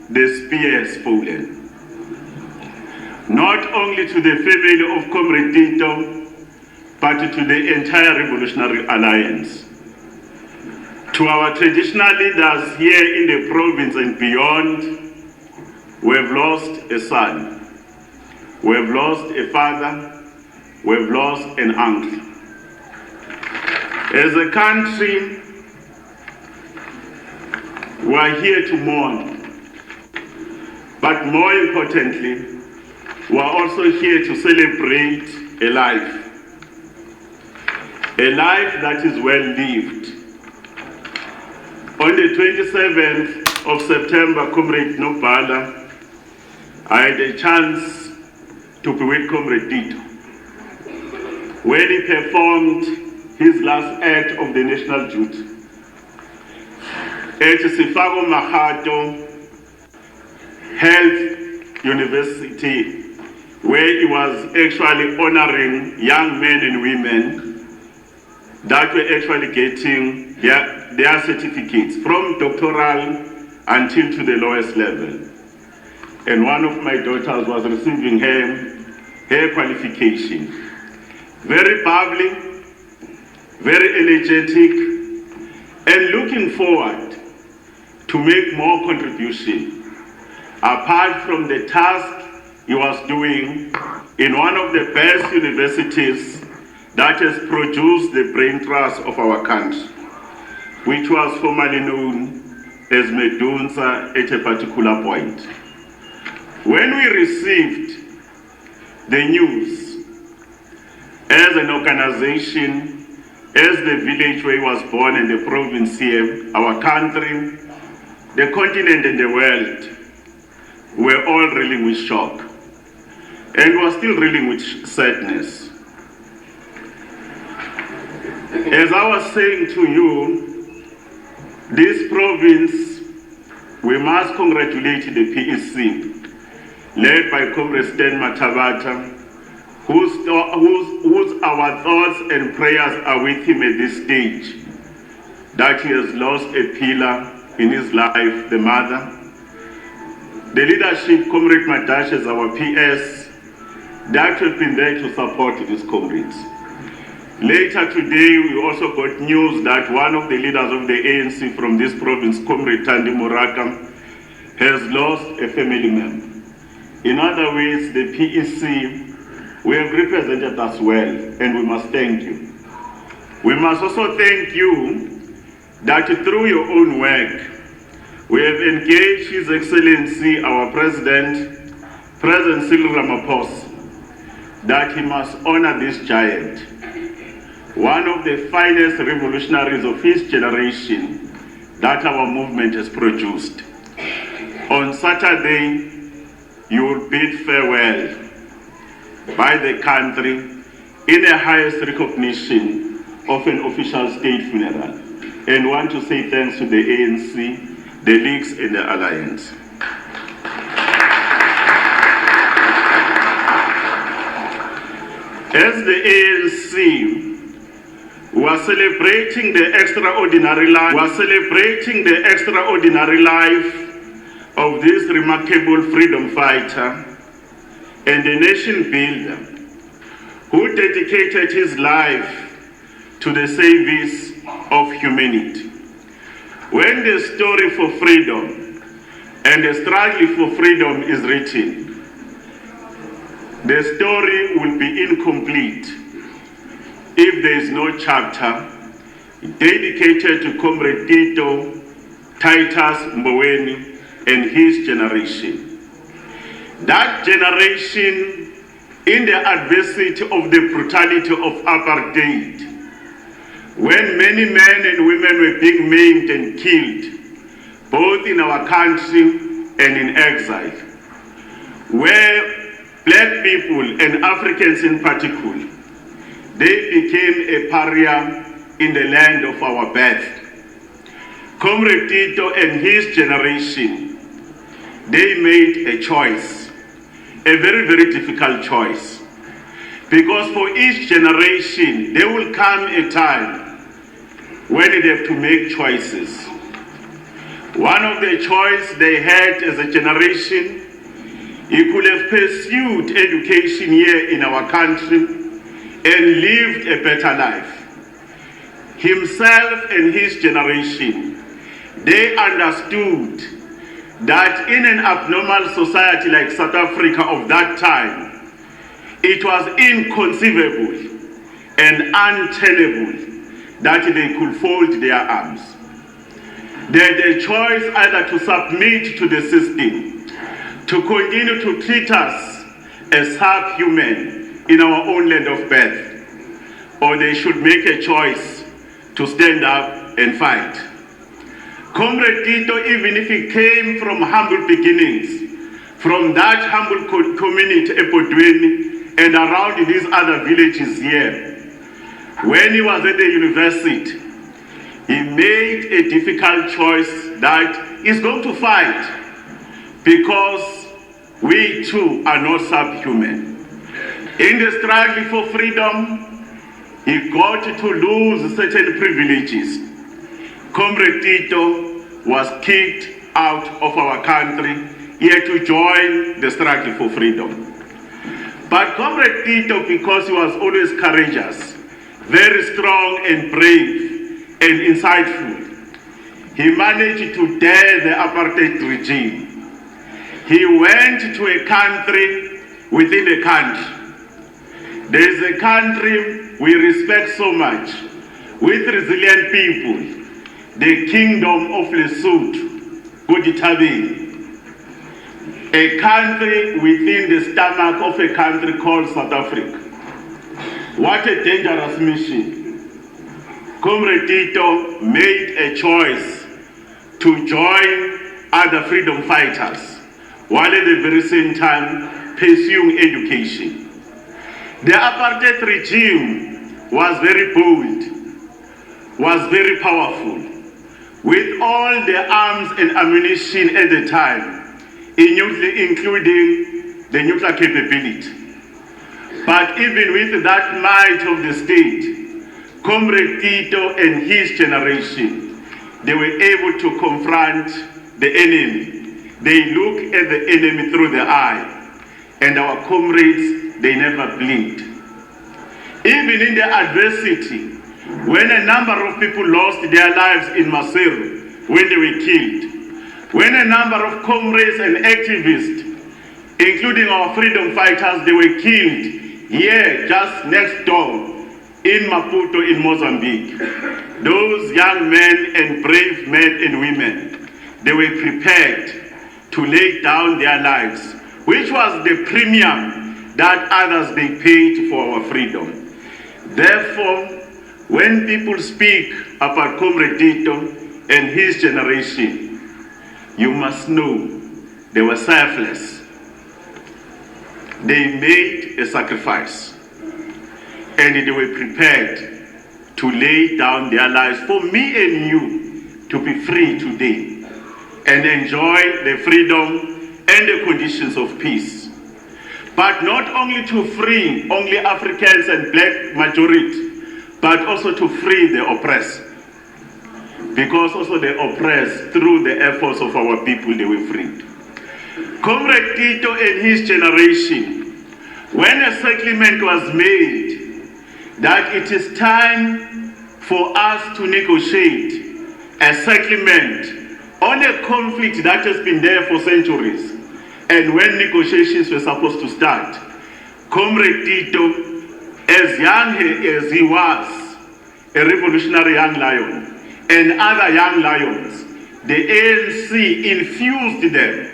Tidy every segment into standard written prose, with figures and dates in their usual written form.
the spear has fallen. Not only to the family of Comrade Tito, but to the entire Revolutionary Alliance. To our traditional leaders here in the province and beyond, we have lost a son, we have lost a father, we have lost an uncle. As a country, we are here to mourn, but more importantly, we are also here to celebrate a life that is well lived. On the 27th of September, Comrade Nobala, I had a chance to be with Comrade Tito when he performed his last act of the national duty at Sifako Mahato Health University, where he was actually honoring young men and women that were actually getting their certificates from doctoral until to the lowest level. And one of my daughters was receiving her qualification. Very bubbly, very energetic, and looking forward to make more contribution apart from the task he was doing in one of the best universities that has produced the brain trust of our country, which was formerly known as Medunsa at a particular point. When we received the news as an organization, as the village where he was born and the province here, our country, the continent and the world were all reeling with shock. And we're still reeling with sadness. As I was saying to you, this province, we must congratulate the PEC, led by Comrade Stan Matavata, whose our thoughts and prayers are with him at this stage, that he has lost a pillar in his life, the mother. The leadership, Comrade Madash, as our PS, that have been there to support these comrades. Later today, we also got news that one of the leaders of the ANC from this province, Comrade Thandi Moraka, has lost a family member. In other words, the PEC, we have represented us well, and we must thank you. We must also thank you that through your own work, we have engaged His Excellency, our President Cyril Ramaphosa, that he must honor this giant, one of the finest revolutionaries of his generation that our movement has produced. On Saturday, you will bid farewell by the country in the highest recognition of an official state funeral, and want to say thanks to the ANC, the leagues and the alliance. As the ANC was celebrating the extraordinary life of this remarkable freedom fighter and a nation builder who dedicated his life to the service of humanity. When the story for freedom and the struggle for freedom is written, the story will be incomplete if there is no chapter dedicated to Comrade Tito Mboweni and his generation. That generation, in the adversity of the brutality of apartheid, when many men and women were being maimed and killed, both in our country and in exile, where Black people and Africans in particular, they became a pariah in the land of our birth. Comrade Tito and his generation, they made a choice, a very, very difficult choice. Because for each generation, there will come a time when they have to make choices. One of the choices they had as a generation, he could have pursued education here in our country and lived a better life. Himself and his generation, they understood that in an abnormal society like South Africa of that time, it was inconceivable and untenable that they could fold their arms. They had a choice either to submit to the system, to continue to treat us as subhuman in our own land of birth, or they should make a choice to stand up and fight. Comrade Tito, even if he came from humble beginnings, from that humble community, Mboweni, and around these other villages here, when he was at the university, he made a difficult choice that he's going to fight because we too are not subhuman. In the struggle for freedom, he got to lose certain privileges. Comrade Tito was kicked out of our country. He had to join the struggle for freedom. But Comrade Tito, because he was always courageous, very strong and brave and insightful, he managed to dare the apartheid regime. He went to a country within a country. There is a country we respect so much, with resilient people, the Kingdom of Lesotho, Goditabi. A country within the stomach of a country called South Africa. What a dangerous mission. Comrade Tito made a choice to join other freedom fighters, while at the very same time pursuing education. The apartheid regime was very bold, was very powerful, with all the arms and ammunition at the time, including the nuclear capability. But even with that might of the state, Comrade Tito and his generation, they were able to confront the enemy. They look at the enemy through the eye, and our comrades, they never blinked. Even in the adversity, when a number of people lost their lives in Maseru, when they were killed, when a number of comrades and activists, including our freedom fighters, they were killed here, just next door, in Maputo, in Mozambique. Those young men and brave men and women, they were prepared to lay down their lives, which was the premium that others they paid for our freedom. Therefore, when people speak about Comrade Tito and his generation, you must know they were selfless. They made a sacrifice, and they were prepared to lay down their lives for me and you to be free today and enjoy the freedom and the conditions of peace. But not only to free only Africans and black majority, but also to free the oppressed. Because also the oppressed, through the efforts of our people, they were freed. Comrade Tito and his generation, when a settlement was made that it is time for us to negotiate a settlement on a conflict that has been there for centuries, and when negotiations were supposed to start, Comrade Tito, as young as he was, a revolutionary young lion, and other young lions, the ANC infused them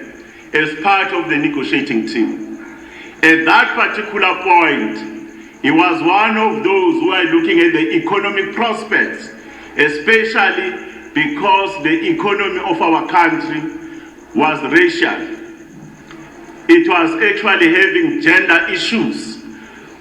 as part of the negotiating team. At that particular point, he was one of those who are looking at the economic prospects, especially because the economy of our country was racial. It was actually having gender issues,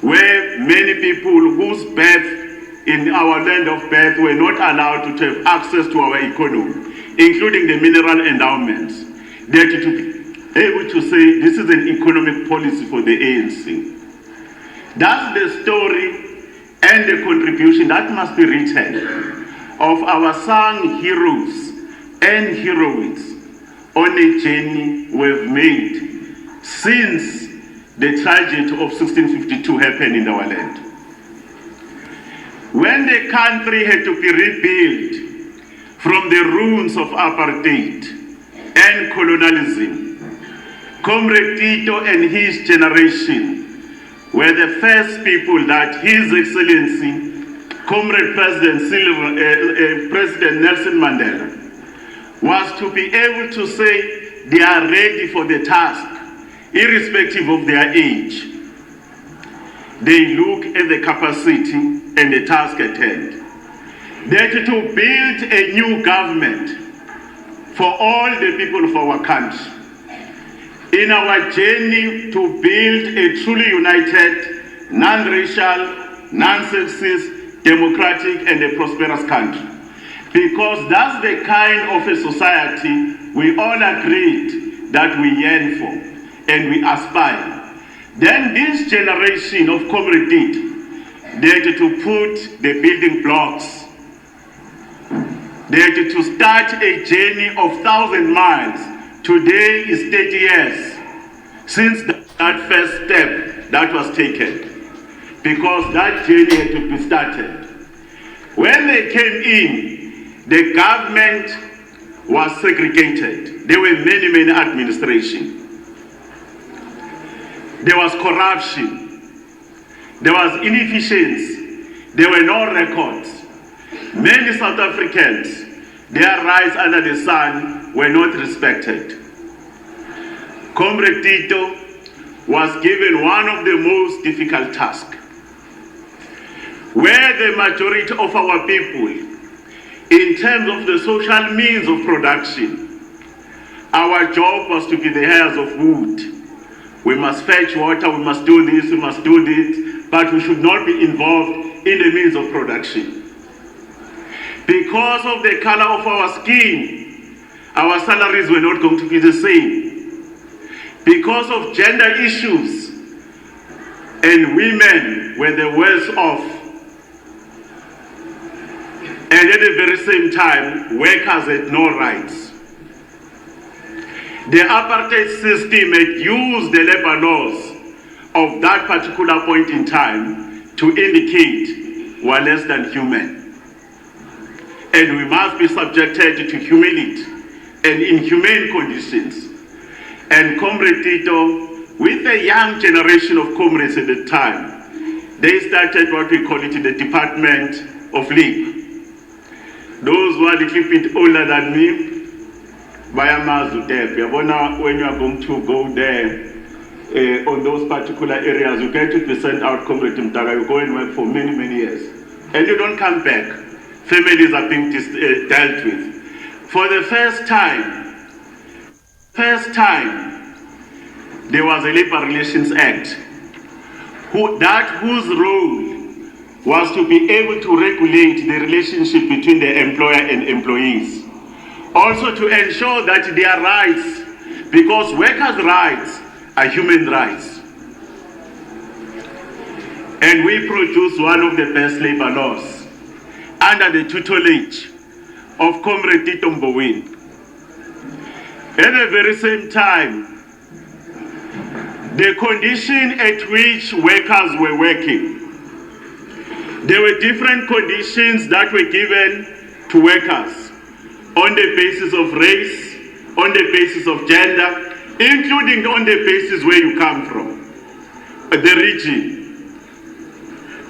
where many people whose birth in our land of birth were not allowed to have access to our economy, including the mineral endowments. They had to be able to say this is an economic policy for the ANC. That's the story and the contribution that must be written of our sung heroes, and heroines on a journey we've made since the tragedy of 1652 happened in our land. When the country had to be rebuilt from the ruins of apartheid and colonialism, Comrade Tito and his generation were the first people that His Excellency, Comrade President Nelson Mandela, was to be able to say they are ready for the task, irrespective of their age. They look at the capacity and the task at hand. That to build a new government for all the people of our country. In our journey to build a truly united, non-racial, non-sexist, democratic and a prosperous country. Because that's the kind of a society we all agreed that we yearn for and we aspire. Then this generation of Comrade Tito, they had to put the building blocks. They had to start a journey of 1,000 miles. Today is 30 years since that first step that was taken. Because that journey had to be started. When they came in, the government was segregated. There were many administrations. There was corruption. There was inefficiency. There were no records. Many South Africans, their rights under the sun were not respected. Comrade Tito was given one of the most difficult tasks, where the majority of our people, in terms of the social means of production, our job was to be the heirs of wood. We must fetch water, we must do this, we must do this, but we should not be involved in the means of production. Because of the color of our skin, our salaries were not going to be the same. Because of gender issues, and women were the worst off. And at the very same time, workers had no rights. The apartheid system had used the labor laws of that particular point in time to indicate we are less than human. And we must be subjected to humility and inhumane conditions. And Comrade Tito, with a young generation of comrades at the time, they started what we call it the Department of Labor. Those who are a little bit older than me, when you are going to go there on those particular areas, you get to be sent out, Comrade Mtaga, you go and work for many years. And you don't come back. Families are being dealt with. For the first time, there was a Labor Relations Act, whose role was to be able to regulate the relationship between the employer and employees. Also to ensure that their rights, because workers' rights are human rights. And we produced one of the best labor laws under the tutelage of Comrade Tito Mboweni. At the very same time, the condition at which workers were working, there were different conditions that were given to workers on the basis of race, on the basis of gender, including on the basis where you come from, the region.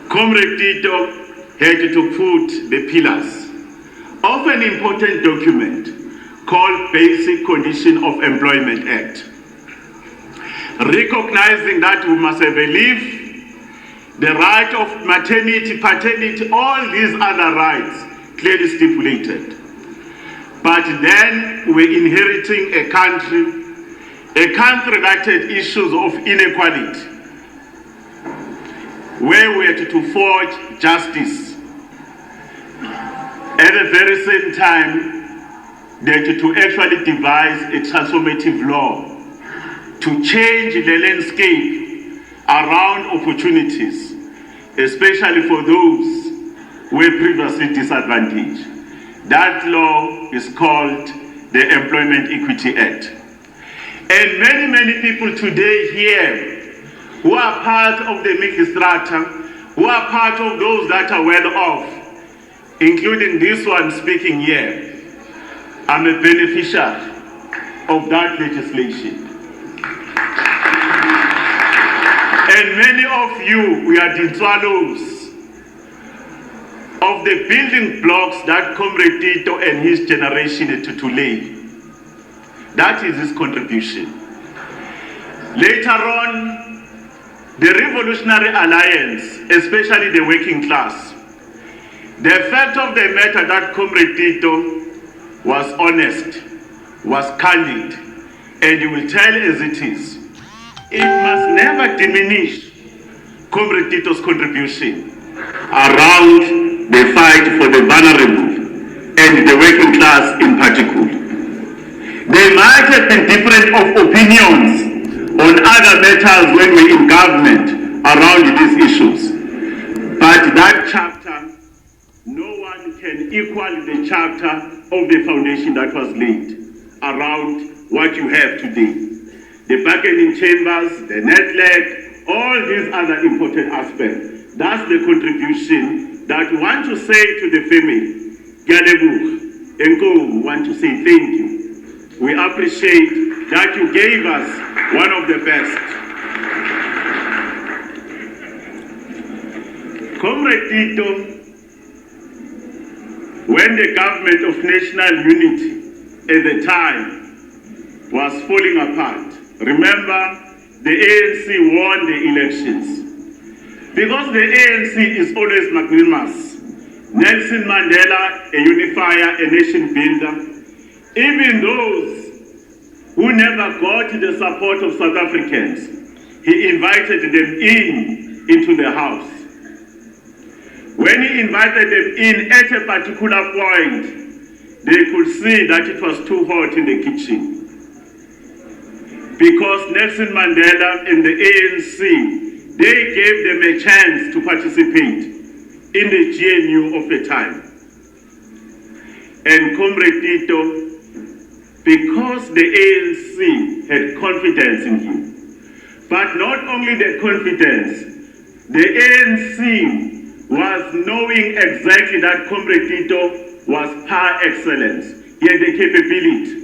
Comrade Tito had to put the pillars of an important document called Basic Condition of Employment Act, recognizing that we must have a leave, the right of maternity, paternity, all these other rights clearly stipulated. But then we're inheriting a country that had issues of inequality, where we had to forge justice. At the very same time, they had to actually devise a transformative law to change the landscape around opportunities, especially for those who were previously disadvantaged. That law is called the Employment Equity Act. And many, many people today here who are part of the middle strata, who are part of those that are well off, including this one speaking here, I'm a beneficiary of that legislation. And many of you, we are the swallows of the building blocks that Comrade Tito and his generation had to lay. That is his contribution. Later on, the Revolutionary Alliance, especially the working class, the fact of the matter that Comrade Tito was honest, was candid, and he will tell as it is. It must never diminish Comrade Tito's contribution around the fight for the vulnerable and the working class in particular. There might have been different opinions on other matters when we're in government around these issues. But that chapter, no one can equal the chapter of the foundation that was laid around what you have today. The bargaining chambers, the network, all these other important aspects. That's the contribution that we want to say to the family. We want to say thank you. We appreciate that you gave us one of the best. Comrade Tito, when the government of national unity at the time was falling apart, remember the ANC won the elections. Because the ANC is always magnanimous. Nelson Mandela, a unifier, a nation builder, even those who never got the support of South Africans, he invited them into the house. When he invited them in at a particular point, they could see that it was too hot in the kitchen. Because Nelson Mandela and the ANC, they gave them a chance to participate in the GNU of the time. And Comrade Tito, because the ANC had confidence in him, but not only the confidence, the ANC was knowing exactly that Comrade Tito was par excellence. He had the capability,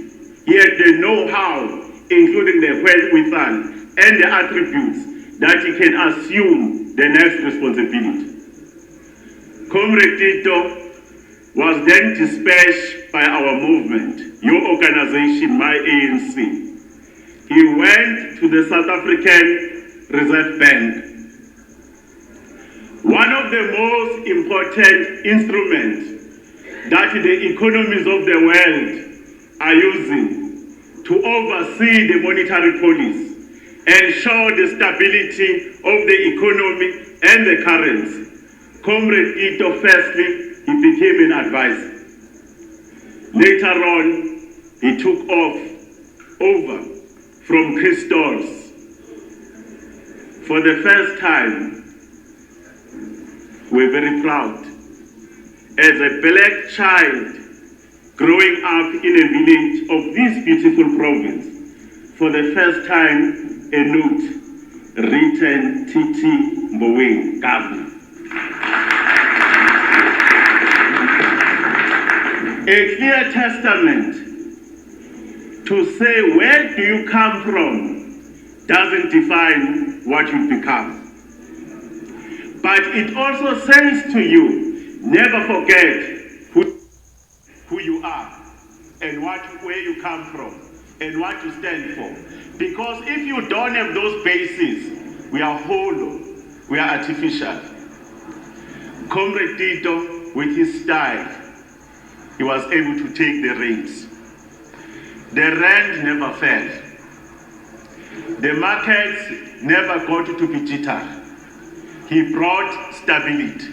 he had the know-how, including the wherewithal and the attributes that he can assume the next responsibility. Comrade Tito was then dispatched by our movement, your organization, my ANC. He went to the South African Reserve Bank. One of the most important instruments that the economies of the world are using to oversee the monetary policy, ensure the stability of the economy and the currency. Comrade Tito, firstly, he became an advisor. Later on, he took over from Christos. For the first time, we're very proud. As a black child growing up in a village of this beautiful province, for the first time, a note written Tito Mboweni, Governor. A clear testament to say where do you come from doesn't define what you become. But it also says to you, never forget who you are and where you come from and what you stand for. Because if you don't have those bases, we are hollow, we are artificial. Comrade Tito, with his style, he was able to take the reins. The rand never fell. The markets never got to be jittery. He brought stability.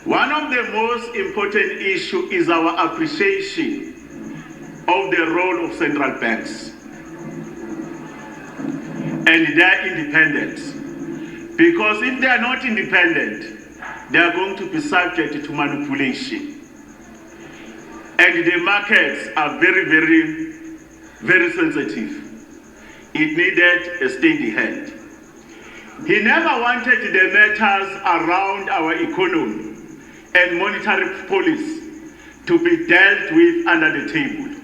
One of the most important issues is our appreciation of the role of central banks and their independence. Because if they are not independent, they are going to be subject to manipulation. and the markets are very, very, very sensitive. It needed a steady hand. He never wanted the matters around our economy and monetary policy to be dealt with under the table.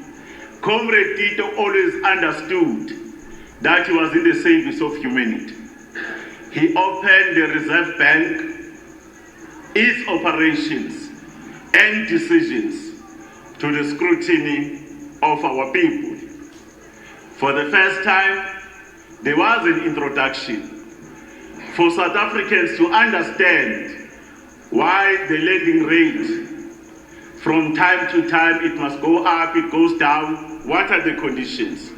Comrade Tito always understood that he was in the service of humanity. He opened the Reserve Bank, its operations and decisions to the scrutiny of our people. For the first time, there was an introduction for South Africans to understand why the lending rate, from time to time, it must go up, it goes down. What are the conditions?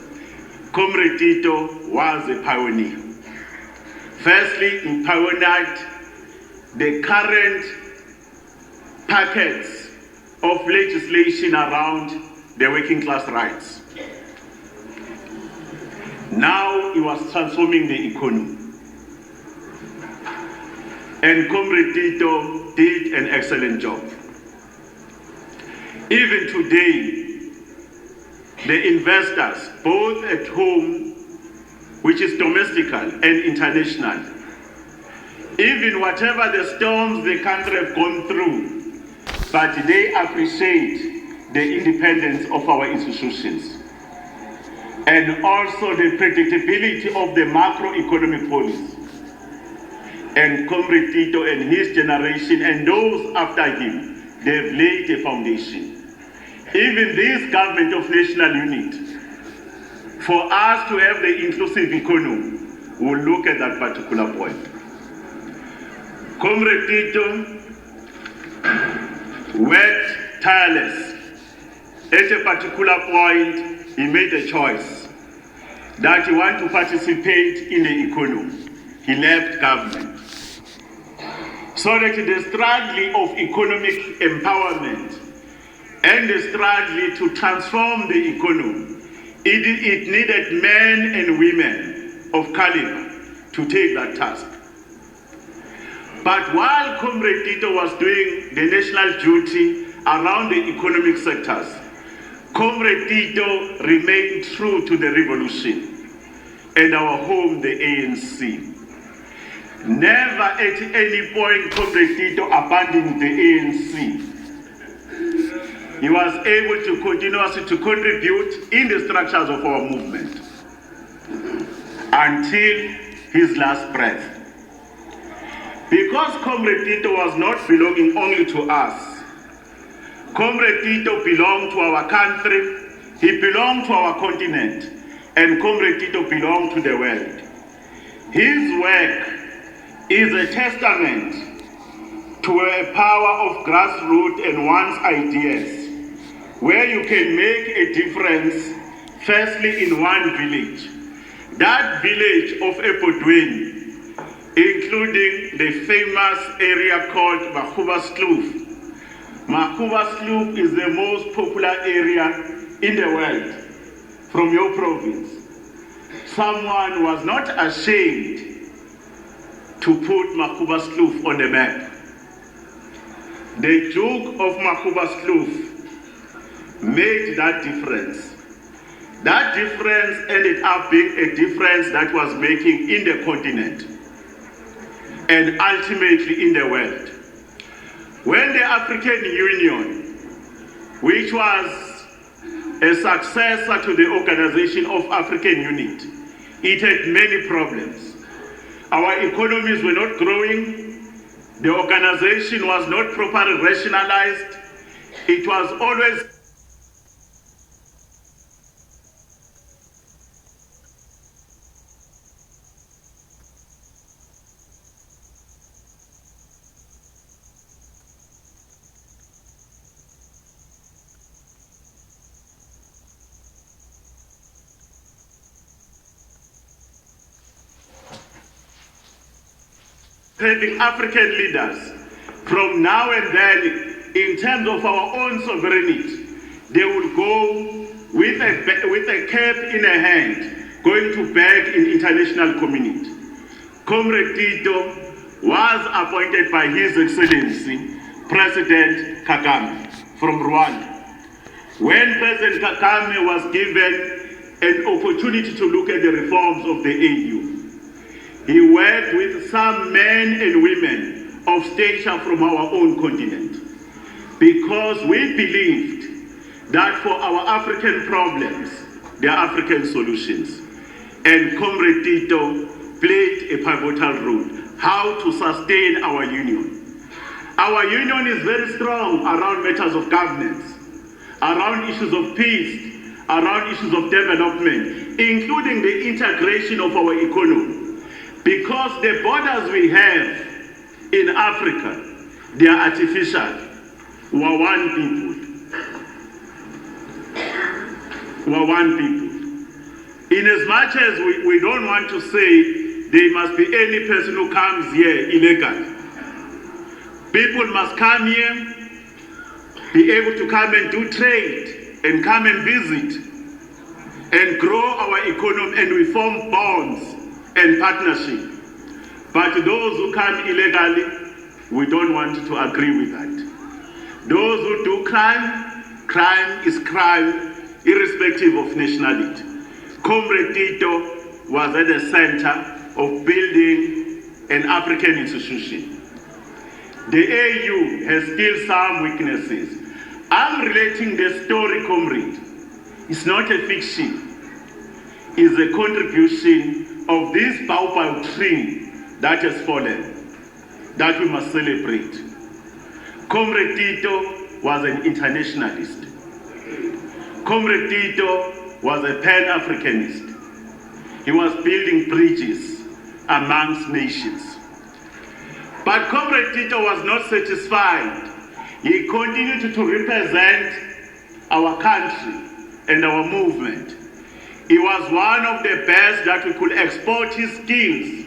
Comrade Tito was a pioneer. Firstly, he pioneered the current packets of legislation around the working class rights. Now he was transforming the economy. And Comrade Tito did an excellent job. Even today, the investors, both at home, which is domestical and international, even whatever the storms the country have gone through, but they appreciate the independence of our institutions and also the predictability of the macroeconomic policy. And Comrade Tito and his generation and those after him, they've laid a foundation. Even this government of national unity, for us to have the inclusive economy, we'll look at that particular point. Comrade Tito worked tireless. At a particular point, he made a choice that he wanted to participate in the economy. He left government. So that the struggle of economic empowerment and the struggle to transform the economy, it needed men and women of caliber to take that task. But while Comrade Tito was doing the national duty around the economic sectors, Comrade Tito remained true to the revolution and our home, the ANC. Never at any point Comrade Tito abandoned the ANC. He was able to continuously to contribute in the structures of our movement until his last breath. Because Comrade Tito was not belonging only to us, Comrade Tito belonged to our country, he belonged to our continent, and Comrade Tito belonged to the world. His work is a testament to a power of grassroots and one's ideas, where you can make a difference, firstly in one village. That village of Mboweni, including the famous area called Mahlobo. Mahlobo is the most popular area in the world from your province. Someone was not ashamed to put Mahlobo on the map. The Duke of Mahlobo made that difference. That difference ended up being a difference that was making in the continent and ultimately in the world. When the African Union, which was a successor to the Organization of African Unity, it had many problems. Our economies were not growing. The organization was not properly rationalized. It was always having African leaders from now and then in terms of our own sovereignty. They will go with a cap in a hand, going to beg in international community. Comrade Tito was appointed by His Excellency President Kagame from Rwanda When President Kagame was given an opportunity to look at the reforms of the AU, he worked with some men and women of stature from our own continent, because we believed that for our African problems, there are African solutions. And Comrade Tito played a pivotal role, how to sustain our union. Our union is very strong around matters of governance, around issues of peace, around issues of development, including the integration of our economy. Because the borders we have in Africa, they are artificial. We are one people. We are one people. In as much as we don't want to say there must be any person who comes here illegally. People must come here, be able to come and do trade, and come and visit, and grow our economy, and we form bonds and partnership. But those who come illegally, we don't want to agree with that. Those who do crime, crime is crime, irrespective of nationality. Comrade Tito was at the center of building an African institution. The AU has still some weaknesses. I'm relating the story, comrade. It's not a fiction. It's a contribution of this baobab tree that has fallen, that we must celebrate. Comrade Tito was an internationalist. Comrade Tito was a Pan-Africanist. He was building bridges amongst nations. But Comrade Tito was not satisfied. He continued to represent our country and our movement. He was one of the best that we could export his skills.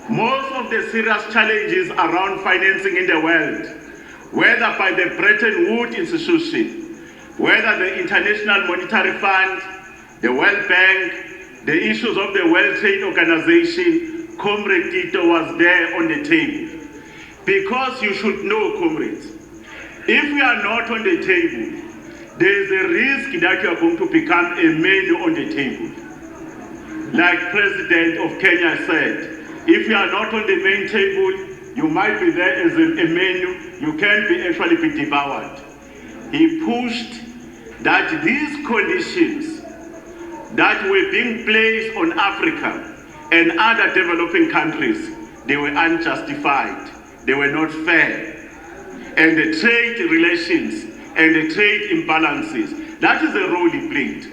Most of the serious challenges around financing in the world, whether by the Bretton Woods institution, whether the International Monetary Fund, the World Bank, the issues of the World Trade Organization, Comrade Tito was there on the table. Because you should know, comrades, if we are not on the table, there is a risk that you are going to become a menu on the table. Like President of Kenya said, if you are not on the main table, you might be there as a menu, you can't actually be devoured. He pushed that these conditions that were being placed on Africa and other developing countries, they were unjustified. They were not fair. And the trade relations and the trade imbalances, that is the role he played.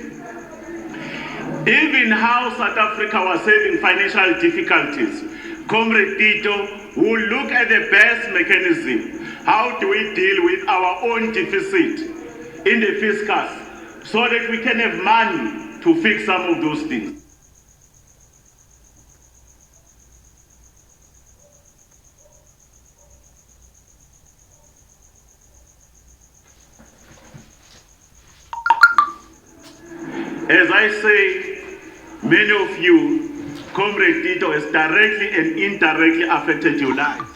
Even how South Africa was having financial difficulties, Comrade Tito will look at the best mechanism. How do we deal with our own deficit in the fiscus so that we can have money to fix some of those things? As I say, many of you, Comrade Tito has directly and indirectly affected your lives.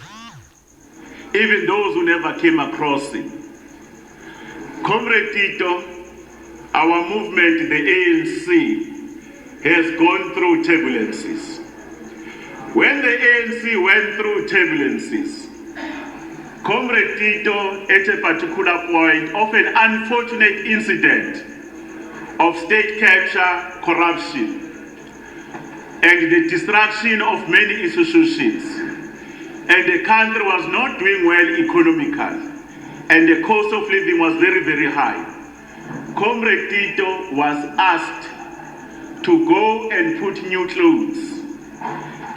Even those who never came across him. Comrade Tito, our movement, the ANC, has gone through turbulences. When the ANC went through turbulences, Comrade Tito, at a particular point of an unfortunate incident of state capture, corruption, and the destruction of many institutions, and the country was not doing well economically, and the cost of living was very, very high. Comrade Tito was asked to go and put new clothes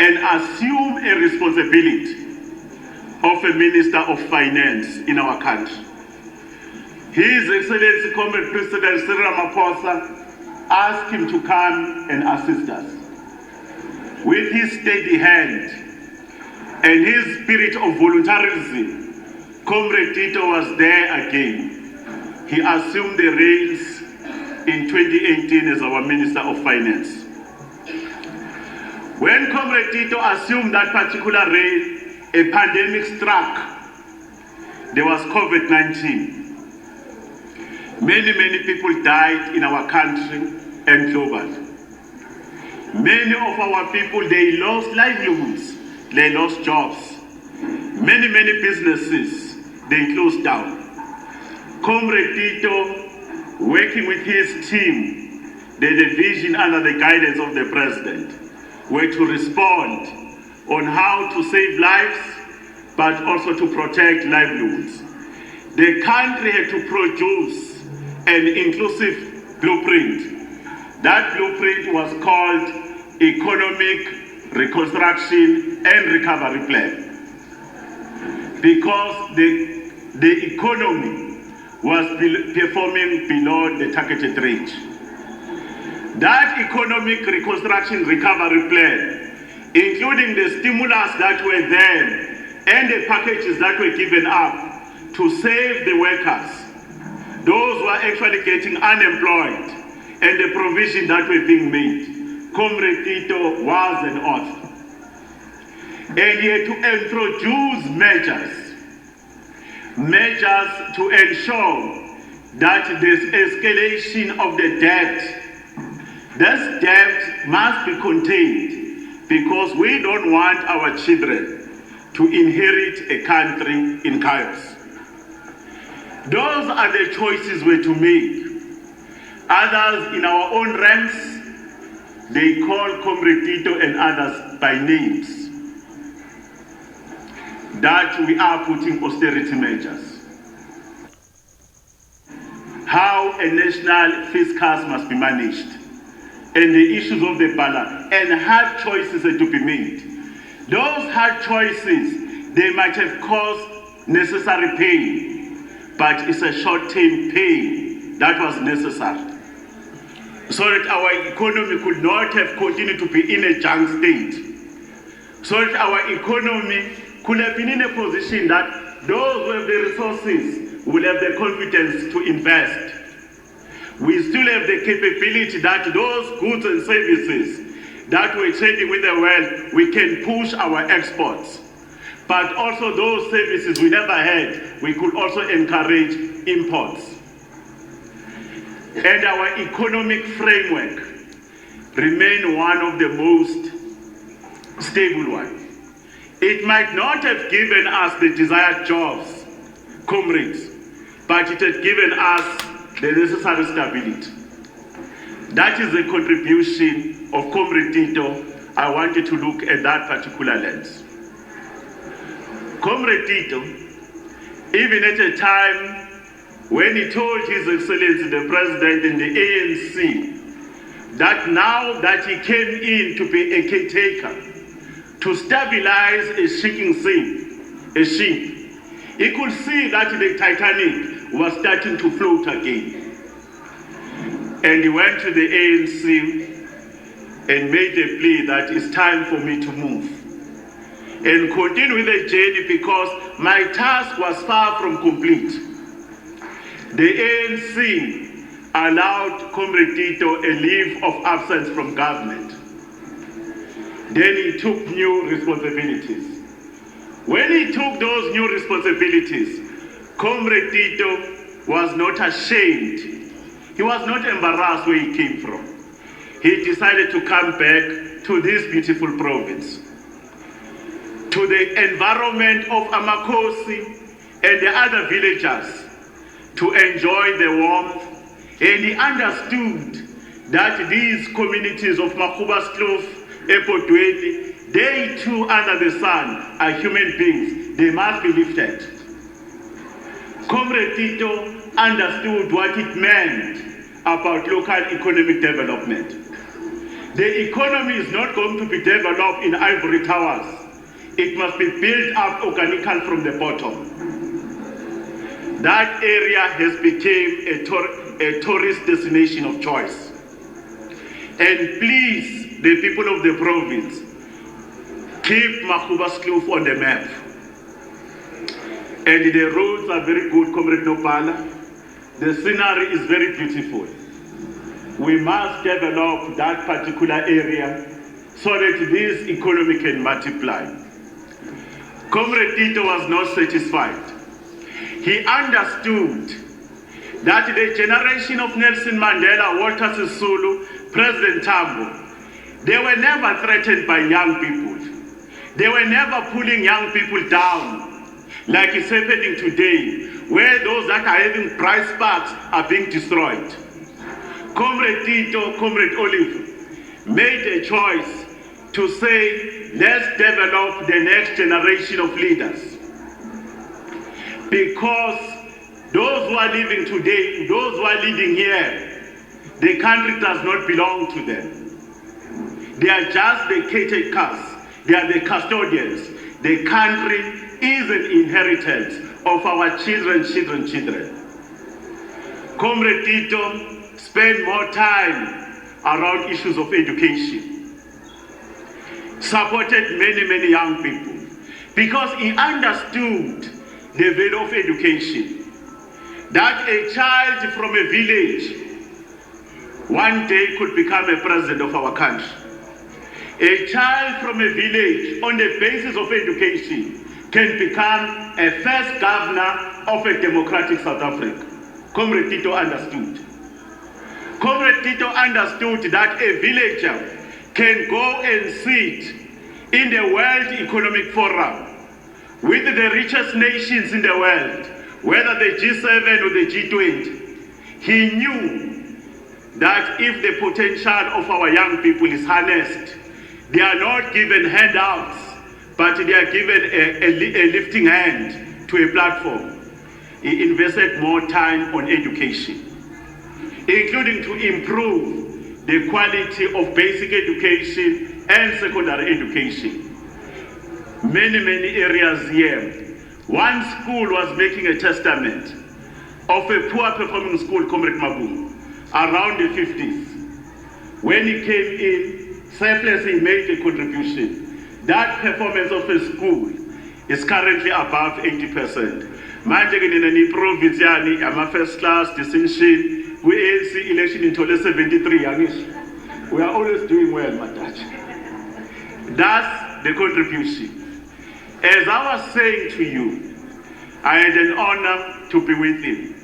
and assume a responsibility of a Minister of Finance in our country. His Excellency Comrade President Cyril Ramaphosa asked him to come and assist us. With his steady hand and his spirit of voluntarism, Comrade Tito was there again. He assumed the reins in 2018 as our Minister of Finance. When Comrade Tito assumed that particular reign, a pandemic struck. There was COVID-19. Many people died in our country and globally. Many of our people, they lost livelihoods, they lost jobs. Many businesses, they closed down. Comrade Tito, working with his team, the division under the guidance of the president, were to respond on how to save lives, but also to protect livelihoods. The country had to produce an inclusive blueprint. That blueprint was called Economic Reconstruction and Recovery Plan. Because the economy was performing below the targeted range. That Economic Reconstruction Recovery Plan, including the stimulus that were there and the packages that were given up to save the workers, those who are actually getting unemployed, and the provision that were being made. Comrade Tito was an author. And he had to introduce measures to ensure that this escalation of the debt, this debt must be contained, because we don't want our children to inherit a country in chaos. Those are the choices we're to make. Others in our own ranks, they call Comrade Tito and others by names, that we are putting austerity measures. How a national fiscus must be managed, and the issues of the balance, and hard choices are to be made. Those hard choices, they might have caused necessary pain, but it's a short-term pain that was necessary, so that our economy could not have continued to be in a junk state, so that our economy could have been in a position that those who have the resources will have the confidence to invest. We still have the capability that those goods and services that we're trading with the world, we can push our exports. But also those services we never had, we could also encourage imports. And our economic framework remain one of the most stable ones. It might not have given us the desired jobs, comrades, but it has given us the necessary stability. That is the contribution of Comrade Tito. I wanted to look at that particular lens. Comrade Tito, even at a time when he told His Excellency the President and the ANC that now that he came in to be a caretaker, to stabilize a sinking ship, he could see that the Titanic was starting to float again. And he went to the ANC and made a plea that it's time for me to move and continue with the journey, because my task was far from complete. The ANC allowed Comrade Tito a leave of absence from government. Then he took new responsibilities. When he took those new responsibilities, Comrade Tito was not ashamed. He was not embarrassed where he came from. He decided to come back to this beautiful province, to the environment of Amakosi and the other villagers, to enjoy the warmth. And he understood that these communities of Mahlobo, Epodweni, they too under the sun are human beings. They must be lifted. Comrade Tito understood what it meant about local economic development. The economy is not going to be developed in ivory towers. It must be built up organically from the bottom. That area has become a tourist destination of choice. And please, the people of the province, keep Mahlobo on the map. And the roads are very good, Comrade Nopala. The scenery is very beautiful. We must develop that particular area so that this economy can multiply. Comrade Tito was not satisfied. He understood that the generation of Nelson Mandela, Walter Sisulu, President Tambo, they were never threatened by young people. They were never pulling young people down like it's happening today, where those that are having price sparks are being destroyed. Comrade Tito, Comrade Olive made a choice to say, let's develop the next generation of leaders. Because those who are living today, those who are leading here, the country does not belong to them. They are just the caretakers. They are the custodians. The country is an inheritance of our children. Comrade Tito spent more time around issues of education. Supported many young people because he understood the value of education. That a child from a village one day could become a president of our country. A child from a village, on the basis of education, can become a first governor of a democratic South Africa. Comrade Tito understood. Comrade Tito understood that a villager can go and sit in the World Economic Forum with the richest nations in the world, whether the G7 or the G20. He knew that if the potential of our young people is harnessed, they are not given handouts, but they are given a lifting hand to a platform. He invested more time on education, including to improve the quality of basic education and secondary education. Many areas here. One school was making a testament of a poor performing school, Comrade Mabu, around the 50s. When he came in, selflessly made a contribution. That performance of a school is currently above 80%. Manje in province yani ama first class distinction, we ANC election in 73 yangish. We are always doing well, Matachi. That's the contribution. As I was saying to you, I had an honor to be with him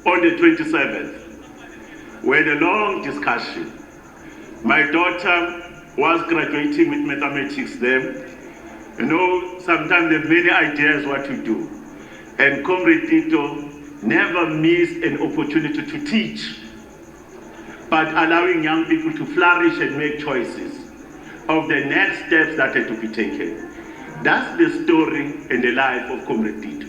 on the 27th. We had a long discussion. My daughter was graduating with mathematics there. You know, sometimes there are many ideas what to do. And Comrade Tito never missed an opportunity to teach, but allowing young people to flourish and make choices of the next steps that are to be taken. That's the story and the life of Comrade Tito.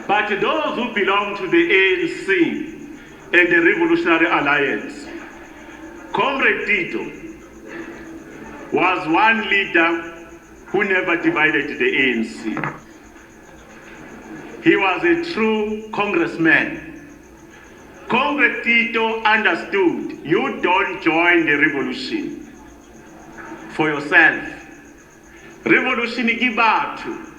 But those who belong to the ANC and the Revolutionary Alliance, Comrade Tito was one leader who never divided the ANC. He was a true congressman. Comrade Tito understood you don't join the revolution for yourself. Revolution igibatu.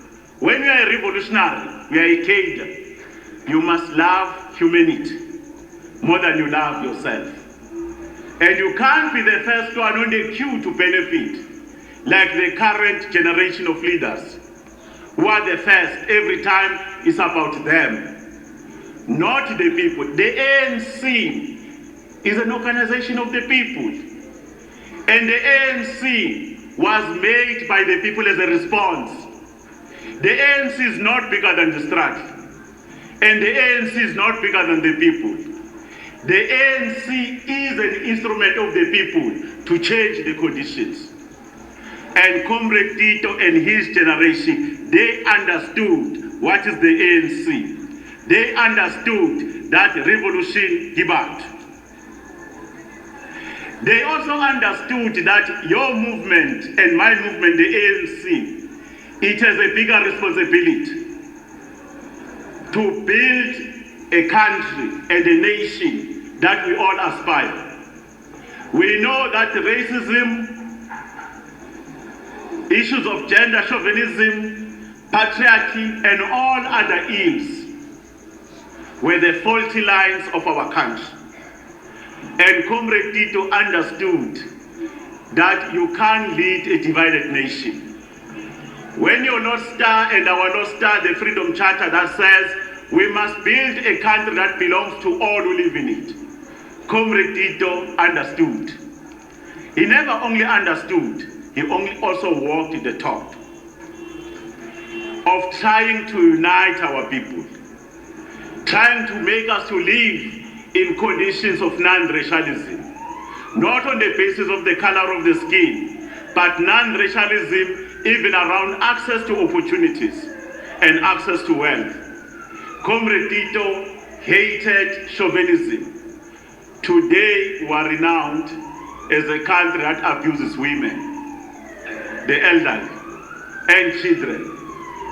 When you are a revolutionary, you are a cadre. You must love humanity more than you love yourself. And you can't be the first one on the queue to benefit, like the current generation of leaders, who are the first every time it's about them, not the people. The ANC is an organization of the people. And the ANC was made by the people as a response. The ANC is not bigger than the struggle. And the ANC is not bigger than the people. The ANC is an instrument of the people to change the conditions. And Comrade Tito and his generation, they understood what is the ANC. They understood that revolution give out. They also understood that your movement and my movement, the ANC, it has a bigger responsibility to build a country and a nation that we all aspire. We know that racism, issues of gender chauvinism, patriarchy, and all other ills were the faulty lines of our country. And Comrade Tito understood that you can't lead a divided nation. When your North Star and our North Star, the Freedom Charter that says We must build a country that belongs to all who live in it. Comrade Tito understood. He never only understood, he also walked the talk of trying to unite our people, trying to make us to live in conditions of non-racialism, not on the basis of the color of the skin, but non-racialism even around access to opportunities and access to wealth. Comrade Tito hated chauvinism. Today we are renowned as a country that abuses women, the elderly, and children,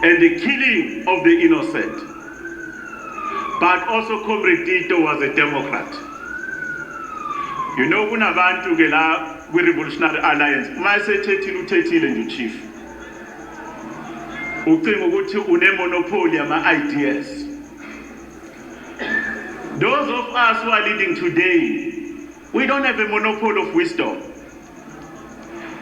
and the killing of the innocent. But also Comrade Tito was a Democrat. You know, kunabantu ke la kwi-Revolutionary Alliance, uma esethethile uthethile nje uchief. Ucinga ukuthi une-monopoly yama-ideas. Those of us who are leading today, we don't have a monopoly of wisdom.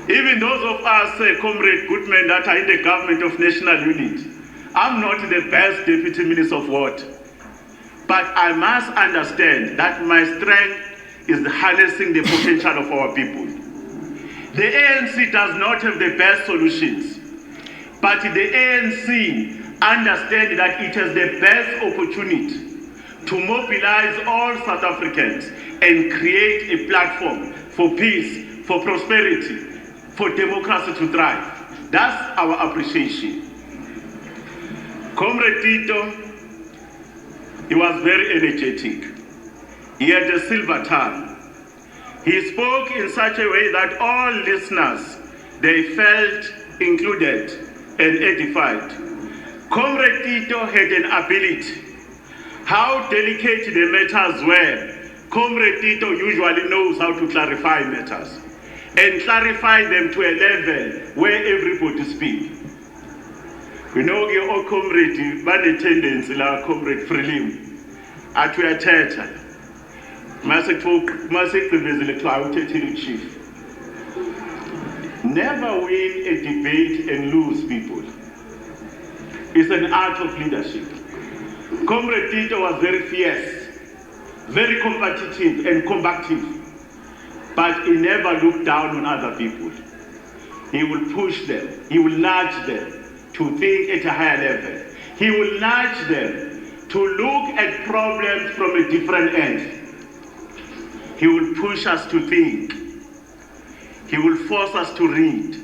Even those of us, Comrade Goodman, that are in the government of national unity, I'm not the best deputy minister of what. But I must understand that my strength is harnessing the potential of our people. The ANC does not have the best solutions, but the ANC understands that it has the best opportunity to mobilize all South Africans and create a platform for peace, for prosperity, for democracy to thrive. That's our appreciation. Comrade Tito, he was very energetic. He had a silver tongue. He spoke in such a way that all listeners, they felt included and edified. Comrade Tito had an ability. How delicate the matters were, Comrade Tito usually knows how to clarify matters and clarify them to a level where everybody speaks. You know, your comrade, but the tendency like Comrade Freelim, at your theater, chief. Never win a debate and lose people. It's an art of leadership. Comrade Tito was very fierce, very competitive and combative, but he never looked down on other people. He will push them, he will nudge them to think at a higher level. He will nudge them to look at problems from a different end. He will push us to think. He will force us to read.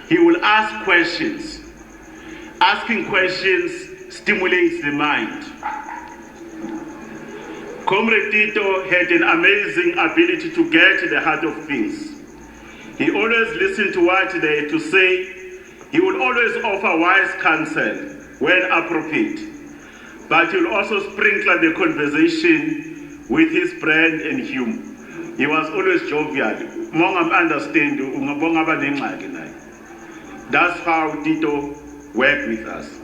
He will ask questions. Asking questions stimulates the mind. Comrade Tito had an amazing ability to get to the heart of things. He always listened to what they had to say. He would always offer wise counsel when appropriate. But he will also sprinkle the conversation with his brand and humor. He was always jovial. That's how Tito worked with us.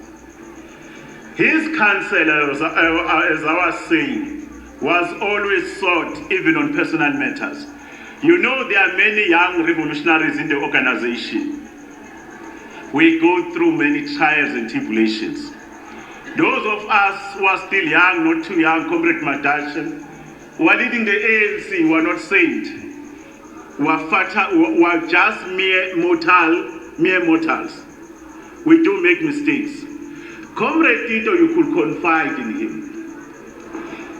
His counsel, as I was saying, was always sought even on personal matters. You know, there are many young revolutionaries in the organization. We go through many trials and tribulations. Those of us who are still young, not too young, Comrade Madasha, who are leading the ANC, who are not saints, who are just mere mortals. We do make mistakes. Comrade Tito, you could confide in him.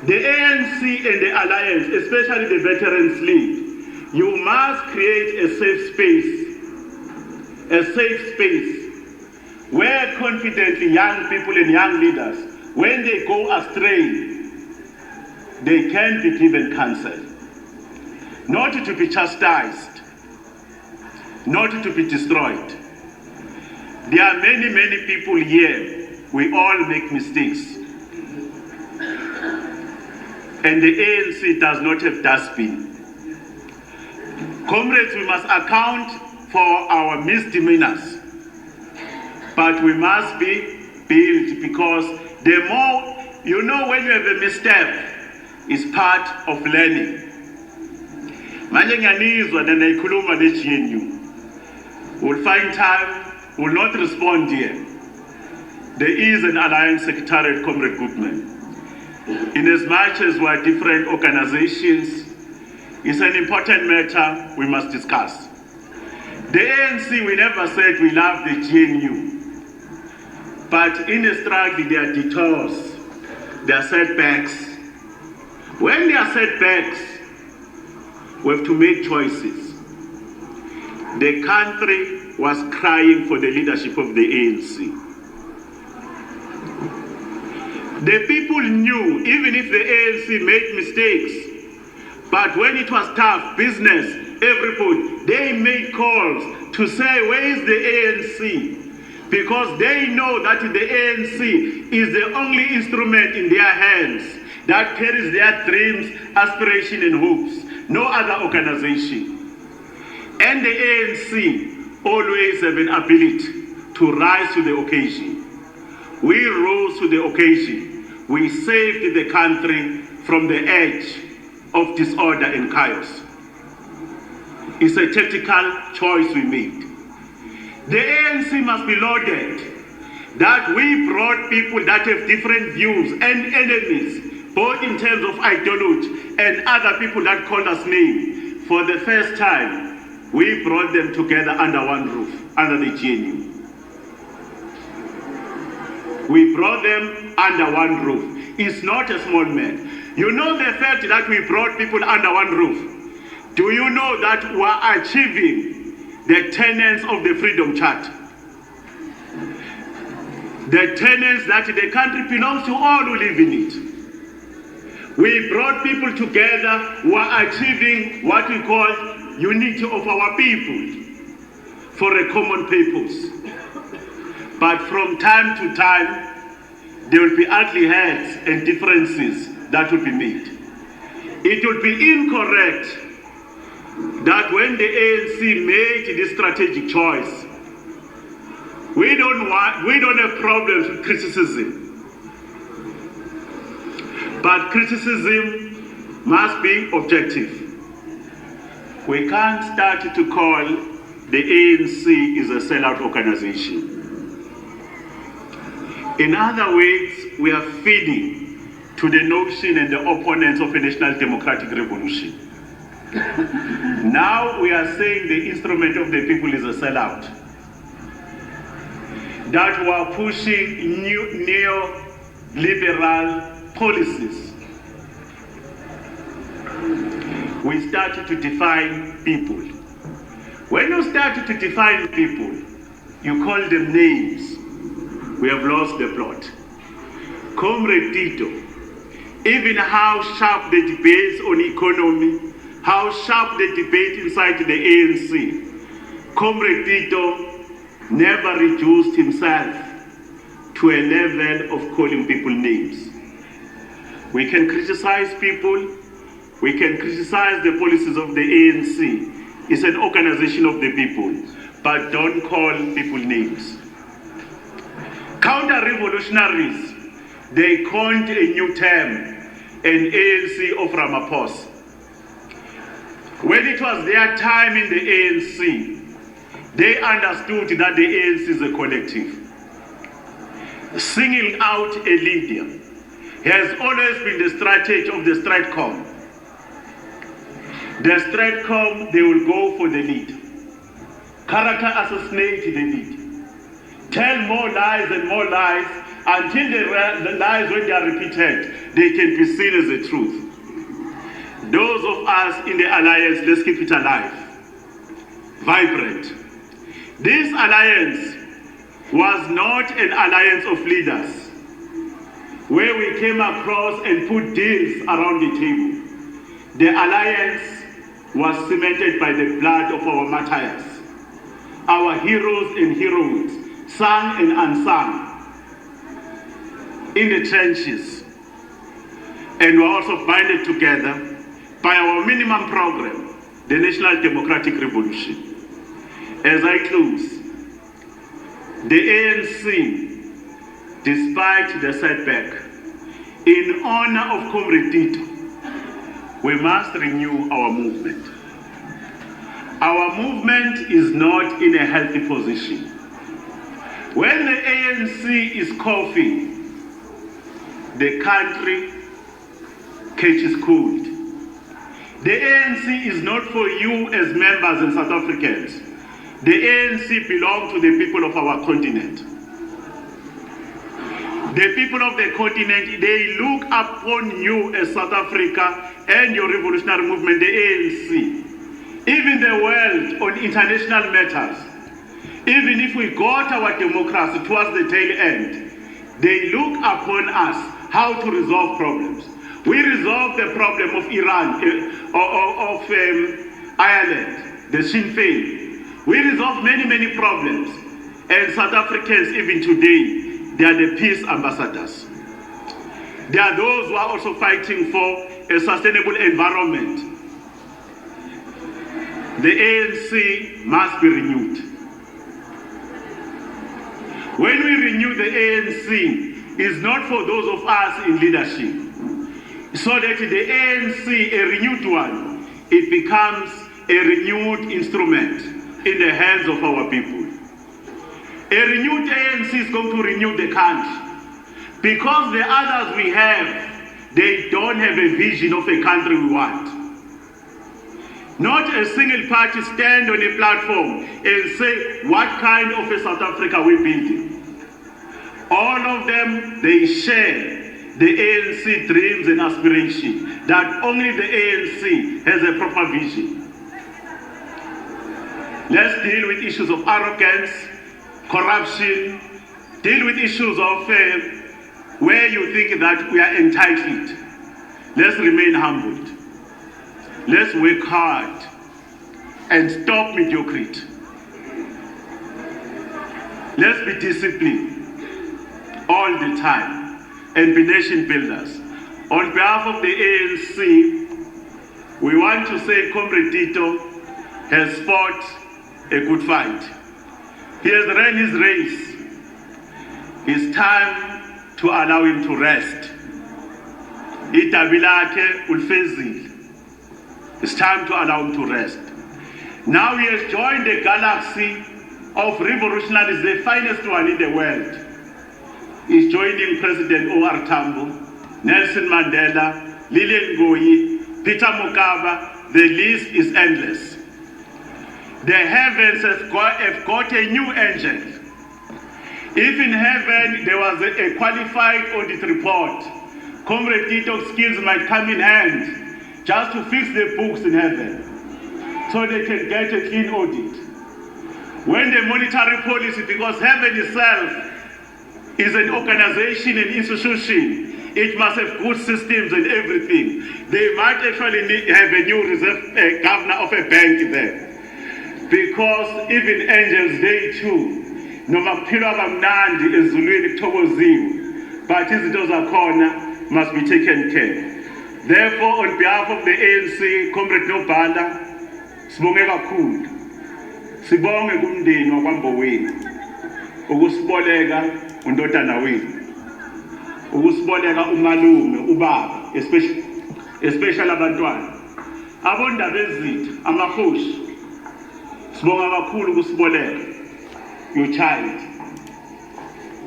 The ANC and the Alliance, especially the Veterans League, you must create a safe space where confidently young people and young leaders, when they go astray, they can be given counsel, not to be chastised, not to be destroyed. There are many people here. We all make mistakes. And the ANC does not have dustbin. Comrades, we must account for our misdemeanors, but we must be built, because the more, you know, when you have a misstep, it's part of learning. Manje ngiyanizwa na nayikhuluma le-GNU. We'll find time, we'll not respond here. there is an alliance secretariat, Comrade Goodman. Inasmuch as we are different organizations, it's an important matter we must discuss. The ANC, we never said we love the GNU, but in a struggle there are detours, there are setbacks. When there are setbacks, we have to make choices. The country was crying for the leadership of the ANC. The people knew, even if the ANC made mistakes, but when it was tough, business, everybody, they made calls to say, where is the ANC? Because they know that the ANC is the only instrument in their hands that carries their dreams, aspirations, and hopes. No other organization. And the ANC always have an ability to rise to the occasion. We rose to the occasion. We saved the country from the edge of disorder and chaos. It's a tactical choice we made. The ANC must be lauded that we brought people that have different views and enemies, both in terms of ideology and other people that call us names. For the first time, we brought them together under one roof, under the GNU. We brought them under one roof. It's not a small matter. You know the fact that we brought people under one roof. Do you know that we are achieving the tenets of the Freedom Charter? The tenets that the country belongs to all who live in it. We brought people together who are achieving what we call unity of our people for a common purpose. But from time to time, there will be ugly heads and differences that will be made. It would be incorrect that when the ANC made this strategic choice, we don't have problems with criticism. But criticism must be objective. We can't start to call the ANC is a sellout organization. In other words, we are feeding to the notion and the opponents of a national democratic revolution. Now we are saying the instrument of the people is a sellout. That we are pushing neo-liberal policies. We started to define people. When you started to define people, you call them names. We have lost the plot. Comrade Tito, even how sharp the debates on economy, how sharp the debate inside the ANC, Comrade Tito never reduced himself to a level of calling people names. We can criticize people, we can criticize the policies of the ANC. It's an organization of the people, but don't call people names. Counter-revolutionaries, they coined a new term, an ANC of Ramaphosa. When it was their time in the ANC, they understood that the ANC is a collective. Singling out a leader has always been the strategy of the Stratcom. The Stratcom, they will go for the lead. Character assassinate the lead. Tell more lies and more lies until the lies, when they are repeated, they can be seen as the truth. Those of us in the alliance, let's keep it alive, vibrant. This alliance was not an alliance of leaders, where we came across and put deals around the table. The alliance was cemented by the blood of our martyrs, our heroes and heroines, sung and unsung, in the trenches. And we're also binded together by our minimum program, the National Democratic Revolution. As I close, the ANC, despite the setback, in honor of Comrade Tito, we must renew our movement. Our movement is not in a healthy position. When the ANC is coughing, the country catches cold. The ANC is not for you as members and South Africans. The ANC belongs to the people of our continent. The people of the continent, they look upon you as South Africa and your revolutionary movement, the ANC. Even the world on international matters, even if we got our democracy towards the tail end, they look upon us how to resolve problems. We resolved the problem of Iran, of Ireland, the Sinn Féin. We resolved many problems. And South Africans, even today, they are the peace ambassadors. They are those who are also fighting for a sustainable environment. The ANC must be renewed. When we renew the ANC, it's not for those of us in leadership. So that the ANC, a renewed one, it becomes a renewed instrument in the hands of our people. A renewed ANC is going to renew the country. Because the others we have, they don't have a vision of a country we want. Not a single party stand on a platform and say, what kind of a South Africa we're building? All of them, they share the ANC dreams and aspirations, that only the ANC has a proper vision. Let's deal with issues of arrogance, corruption, deal with issues of where you think that we are entitled. Let's remain humbled. Let's work hard and stop mediocrity. Let's be disciplined all the time and be nation builders. On behalf of the ANC, we want to say Comrade Tito has fought a good fight. He has ran his race. It's time to allow him to rest. It's time to allow him to rest. Now he has joined the galaxy of revolutionaries, the finest one in the world. He's joining President O.R. Tambo, Nelson Mandela, Lilian Ngoyi, Peter Mokaba. The list is endless. The heavens have got a new angel. If in heaven there was a qualified audit report, Comrade Tito's skills might come in hand just to fix the books in heaven so they can get a clean audit. When the monetary policy, because heaven itself is an organization, an institution, it must have good systems and everything. They might actually have a new reserve governor of a bank there. Because even angels, they too, noma kuphilwa kamnandi ezulwini kuthokoziwe, but izinto zakhona must be taken care. Therefore, on behalf of the ANC, Comrade Nobhala, sibonge kakhulu. Sibonge kumndeni wakwaMboweni ukusiboleka undodana wethu, ukusiboleka umalume, ubaba, especially abantwana, abondaba ezitha, amahoshi. Sibonga kakhulu ukusiboleka your child.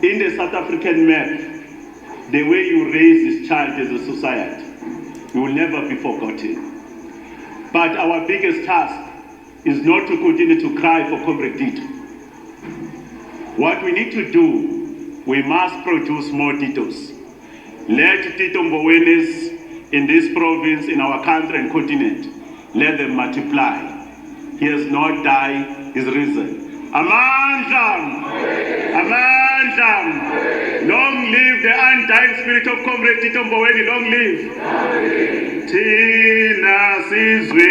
In the South African map, the way you raise this child as a society, you will never be forgotten. But our biggest task is not to continue to cry for Comrade Tito. What we need to do, we must produce more Titos. Let Tito Mbowenis in this province, in our country and continent, let them multiply. He has not died, he's risen. Amandla! Amandla! Long live the undying spirit of Comrade Tito Mboweni, long live! Tina Sizwe,